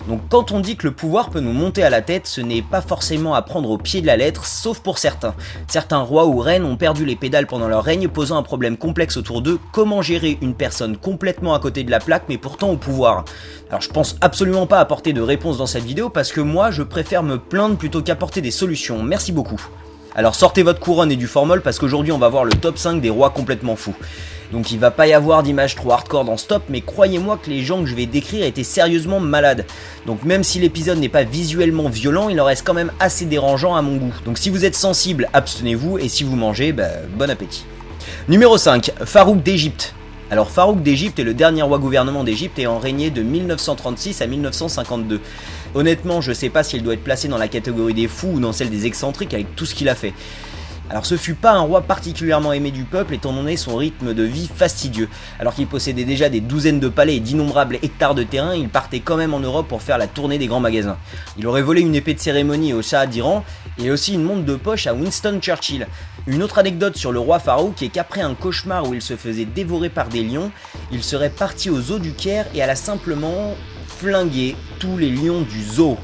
Donc quand on dit que le pouvoir peut nous monter à la tête, ce n'est pas forcément à prendre au pied de la lettre, sauf pour certains. Certains rois ou reines ont perdu les pédales pendant leur règne, posant un problème complexe autour d'eux, comment gérer une personne complètement à côté de la plaque mais pourtant au pouvoir. Alors je pense absolument pas apporter de réponse dans cette vidéo parce que moi je préfère me plaindre plutôt qu'apporter des solutions, merci beaucoup. Alors sortez votre couronne et du formol parce qu'aujourd'hui on va voir le top 5 des rois complètement fous. Donc il va pas y avoir d'images trop hardcore dans ce top, mais croyez-moi que les gens que je vais décrire étaient sérieusement malades. Donc même si l'épisode n'est pas visuellement violent, il en reste quand même assez dérangeant à mon goût. Donc si vous êtes sensible, abstenez-vous, et si vous mangez, bon appétit. Numéro 5, Farouk d'Égypte. Alors Farouk d'Égypte est le dernier roi gouvernement d'Égypte ayant régné de 1936 à 1952. Honnêtement, je sais pas s'il doit être placé dans la catégorie des fous ou dans celle des excentriques avec tout ce qu'il a fait. Alors ce fut pas un roi particulièrement aimé du peuple étant donné son rythme de vie fastidieux. Alors qu'il possédait déjà des douzaines de palais et d'innombrables hectares de terrain, il partait quand même en Europe pour faire la tournée des grands magasins. Il aurait volé une épée de cérémonie au Shah d'Iran et aussi une montre de poche à Winston Churchill. Une autre anecdote sur le roi Farouk est qu'après un cauchemar où il se faisait dévorer par des lions, il serait parti aux zoos du Caire et alla simplement flinguer tous les lions du zoo.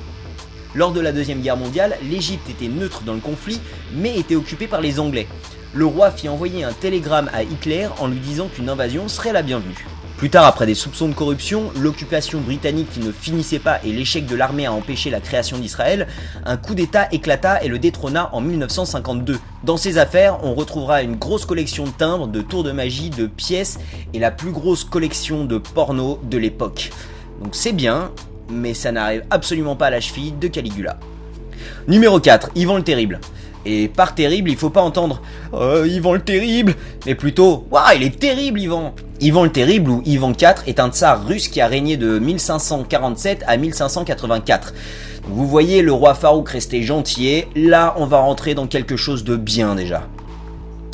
Lors de la Deuxième Guerre mondiale, l'Égypte était neutre dans le conflit, mais était occupée par les Anglais. Le roi fit envoyer un télégramme à Hitler en lui disant qu'une invasion serait la bienvenue. Plus tard, après des soupçons de corruption, l'occupation britannique qui ne finissait pas et l'échec de l'armée à empêcher la création d'Israël, un coup d'État éclata et le détrôna en 1952. Dans ses affaires, on retrouvera une grosse collection de timbres, de tours de magie, de pièces et la plus grosse collection de porno de l'époque. Donc c'est bien, mais ça n'arrive absolument pas à la cheville de Caligula. Numéro 4, Ivan le Terrible. Et par terrible, il faut pas entendre Ivan le Terrible, mais plutôt waouh, il est terrible Ivan. Ivan le Terrible ou Ivan IV est un tsar russe qui a régné de 1547 à 1584. Vous voyez le roi Farouk rester gentil, là on va rentrer dans quelque chose de bien déjà.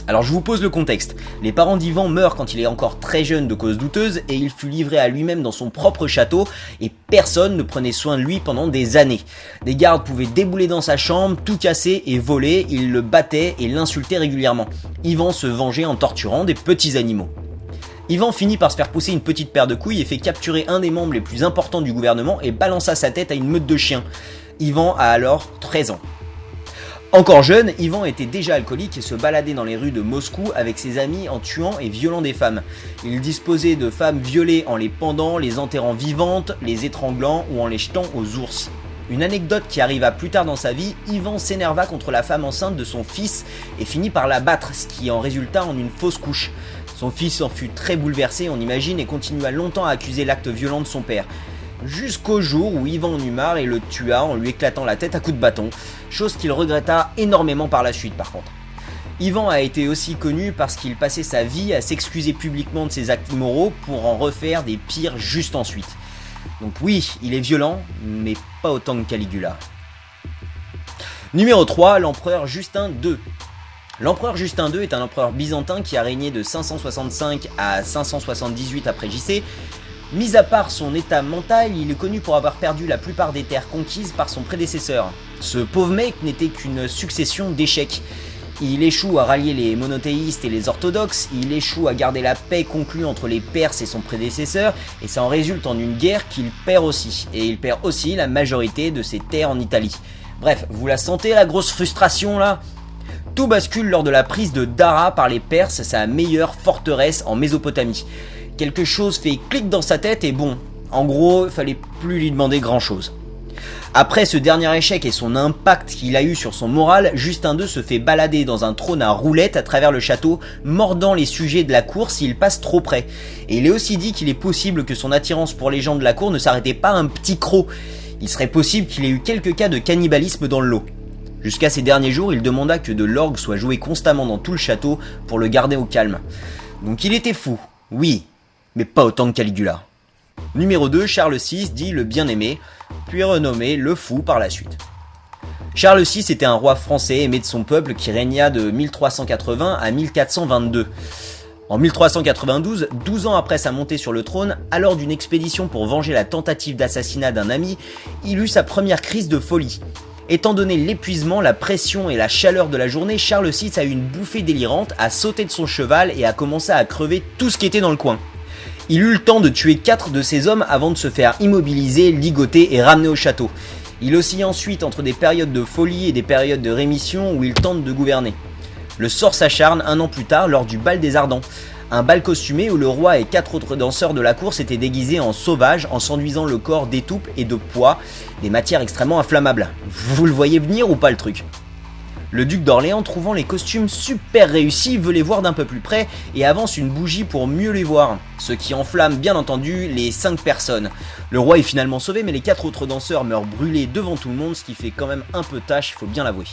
Alors je vous pose le contexte. Les parents d'Ivan meurent quand il est encore très jeune de causes douteuses et il fut livré à lui-même dans son propre château et personne ne prenait soin de lui pendant des années. Des gardes pouvaient débouler dans sa chambre, tout casser et voler, ils le battaient et l'insultaient régulièrement. Ivan se vengeait en torturant des petits animaux. Ivan finit par se faire pousser une petite paire de couilles et fait capturer un des membres les plus importants du gouvernement et balança sa tête à une meute de chiens. Ivan a alors 13 ans. Encore jeune, Ivan était déjà alcoolique et se baladait dans les rues de Moscou avec ses amis en tuant et violant des femmes. Il disposait de femmes violées en les pendant, les enterrant vivantes, les étranglant ou en les jetant aux ours. Une anecdote qui arriva plus tard dans sa vie, Ivan s'énerva contre la femme enceinte de son fils et finit par la battre, ce qui en résulta en une fausse couche. Son fils en fut très bouleversé, on imagine, et continua longtemps à accuser l'acte violent de son père. Jusqu'au jour où Ivan en eut marre et le tua en lui éclatant la tête à coups de bâton, chose qu'il regretta énormément par la suite par contre. Ivan a été aussi connu parce qu'il passait sa vie à s'excuser publiquement de ses actes immoraux pour en refaire des pires juste ensuite. Donc oui, il est violent, mais pas autant que Caligula. Numéro 3, l'empereur Justin II. L'empereur Justin II est un empereur byzantin qui a régné de 565 à 578 après JC. Mis à part son état mental, il est connu pour avoir perdu la plupart des terres conquises par son prédécesseur. Ce pauvre mec n'était qu'une succession d'échecs. Il échoue à rallier les monothéistes et les orthodoxes, il échoue à garder la paix conclue entre les Perses et son prédécesseur, et ça en résulte en une guerre qu'il perd aussi. Et il perd aussi la majorité de ses terres en Italie. Bref, vous la sentez la grosse frustration là ? Tout bascule lors de la prise de Dara par les Perses, sa meilleure forteresse en Mésopotamie. Quelque chose fait clic dans sa tête et bon, en gros, il fallait plus lui demander grand chose. Après ce dernier échec et son impact qu'il a eu sur son moral, Justin II se fait balader dans un trône à roulettes à travers le château, mordant les sujets de la cour s'il passe trop près. Et il est aussi dit qu'il est possible que son attirance pour les gens de la cour ne s'arrêtait pas à un petit croc. Il serait possible qu'il ait eu quelques cas de cannibalisme dans le lot. Jusqu'à ces derniers jours, il demanda que de l'orgue soit joué constamment dans tout le château pour le garder au calme. Donc il était fou, oui, mais pas autant que Caligula. Numéro 2, Charles VI, dit le bien-aimé, puis renommé le fou par la suite. Charles VI était un roi français aimé de son peuple qui régna de 1380 à 1422. En 1392, 12 ans après sa montée sur le trône, à l'heure d'une expédition pour venger la tentative d'assassinat d'un ami, il eut sa première crise de folie. Étant donné l'épuisement, la pression et la chaleur de la journée, Charles VI a eu une bouffée délirante, a sauté de son cheval et a commencé à crever tout ce qui était dans le coin. Il eut le temps de tuer 4 de ses hommes avant de se faire immobiliser, ligoter et ramener au château. Il oscille ensuite entre des périodes de folie et des périodes de rémission où il tente de gouverner. Le sort s'acharne un an plus tard lors du bal des Ardents. Un bal costumé où le roi et 4 autres danseurs de la cour s'étaient déguisés en sauvages en s'enduisant le corps d'étoupe et de pois, des matières extrêmement inflammables. Vous le voyez venir ou pas le truc ? Le duc d'Orléans, trouvant les costumes super réussis, veut les voir d'un peu plus près et avance une bougie pour mieux les voir, ce qui enflamme bien entendu les 5 personnes. Le roi est finalement sauvé, mais les 4 autres danseurs meurent brûlés devant tout le monde, ce qui fait quand même un peu tâche, il faut bien l'avouer.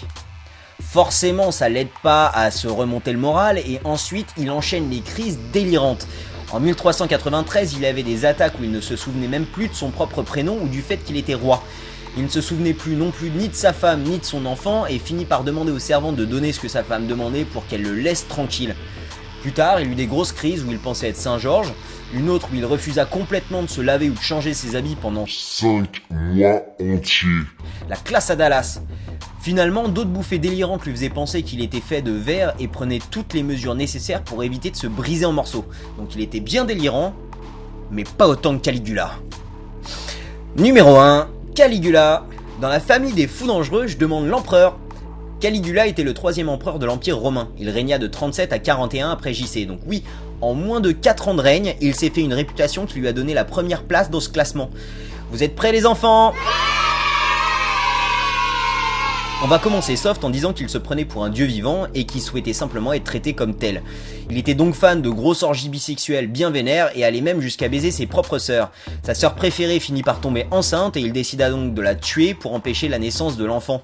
Forcément, ça l'aide pas à se remonter le moral et ensuite il enchaîne les crises délirantes. En 1393, il avait des attaques où il ne se souvenait même plus de son propre prénom ou du fait qu'il était roi. Il ne se souvenait plus non plus ni de sa femme ni de son enfant et finit par demander aux servantes de donner ce que sa femme demandait pour qu'elle le laisse tranquille. Plus tard, il eut des grosses crises où il pensait être Saint-Georges, une autre où il refusa complètement de se laver ou de changer ses habits pendant 5 mois entiers. La classe à Dallas. Finalement, d'autres bouffées délirantes lui faisaient penser qu'il était fait de verre et prenait toutes les mesures nécessaires pour éviter de se briser en morceaux. Donc il était bien délirant, mais pas autant que Caligula. Numéro 1. Caligula. Dans la famille des fous dangereux, je demande l'empereur. Caligula était le 3e empereur de l'Empire romain. Il régna de 37 à 41 après JC. Donc oui, en moins de 4 ans de règne, il s'est fait une réputation qui lui a donné la première place dans ce classement. Vous êtes prêts les enfants ? On va commencer soft en disant qu'il se prenait pour un dieu vivant et qu'il souhaitait simplement être traité comme tel. Il était donc fan de grosses orgies bisexuelles bien vénères et allait même jusqu'à baiser ses propres sœurs. Sa sœur préférée finit par tomber enceinte et il décida donc de la tuer pour empêcher la naissance de l'enfant.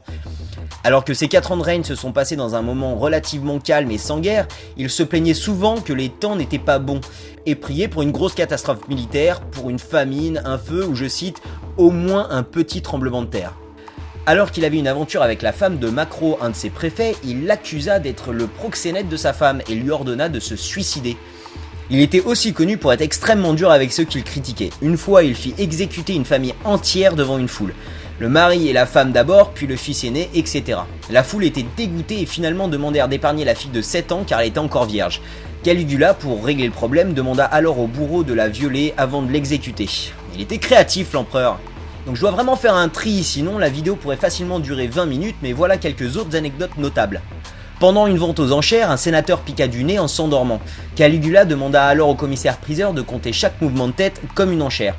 Alors que ces 4 ans de règne se sont passés dans un moment relativement calme et sans guerre, il se plaignait souvent que les temps n'étaient pas bons et priait pour une grosse catastrophe militaire, pour une famine, un feu ou, je cite, au moins un petit tremblement de terre. Alors qu'il avait une aventure avec la femme de Macro, un de ses préfets, il l'accusa d'être le proxénète de sa femme et lui ordonna de se suicider. Il était aussi connu pour être extrêmement dur avec ceux qu'il critiquait. Une fois, il fit exécuter une famille entière devant une foule. Le mari et la femme d'abord, puis le fils aîné, etc. La foule était dégoûtée et finalement demandèrent d'épargner la fille de 7 ans car elle était encore vierge. Caligula, pour régler le problème, demanda alors au bourreau de la violer avant de l'exécuter. Il était créatif l'empereur. Donc je dois vraiment faire un tri, sinon la vidéo pourrait facilement durer 20 minutes, mais voilà quelques autres anecdotes notables. Pendant une vente aux enchères, un sénateur piqua du nez en s'endormant. Caligula demanda alors au commissaire-priseur de compter chaque mouvement de tête comme une enchère.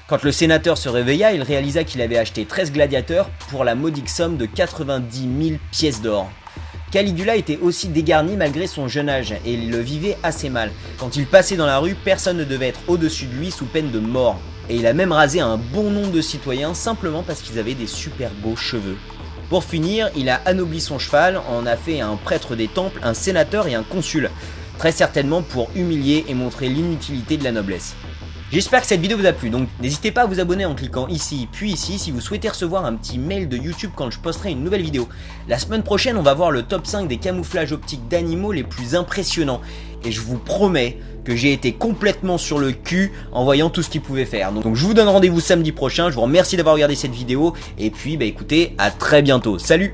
Quand le sénateur se réveilla, il réalisa qu'il avait acheté 13 gladiateurs pour la modique somme de 90 000 pièces d'or. Caligula était aussi dégarni malgré son jeune âge et il le vivait assez mal. Quand il passait dans la rue, personne ne devait être au-dessus de lui sous peine de mort. Et il a même rasé un bon nombre de citoyens simplement parce qu'ils avaient des super beaux cheveux. Pour finir, il a anobli son cheval, en a fait un prêtre des temples, un sénateur et un consul. Très certainement pour humilier et montrer l'inutilité de la noblesse. J'espère que cette vidéo vous a plu, donc n'hésitez pas à vous abonner en cliquant ici puis ici si vous souhaitez recevoir un petit mail de YouTube quand je posterai une nouvelle vidéo. La semaine prochaine, on va voir le top 5 des camouflages optiques d'animaux les plus impressionnants. Et je vous promets que j'ai été complètement sur le cul en voyant tout ce qu'il pouvait faire. Donc je vous donne rendez-vous samedi prochain, je vous remercie d'avoir regardé cette vidéo et puis écoutez, à très bientôt. Salut!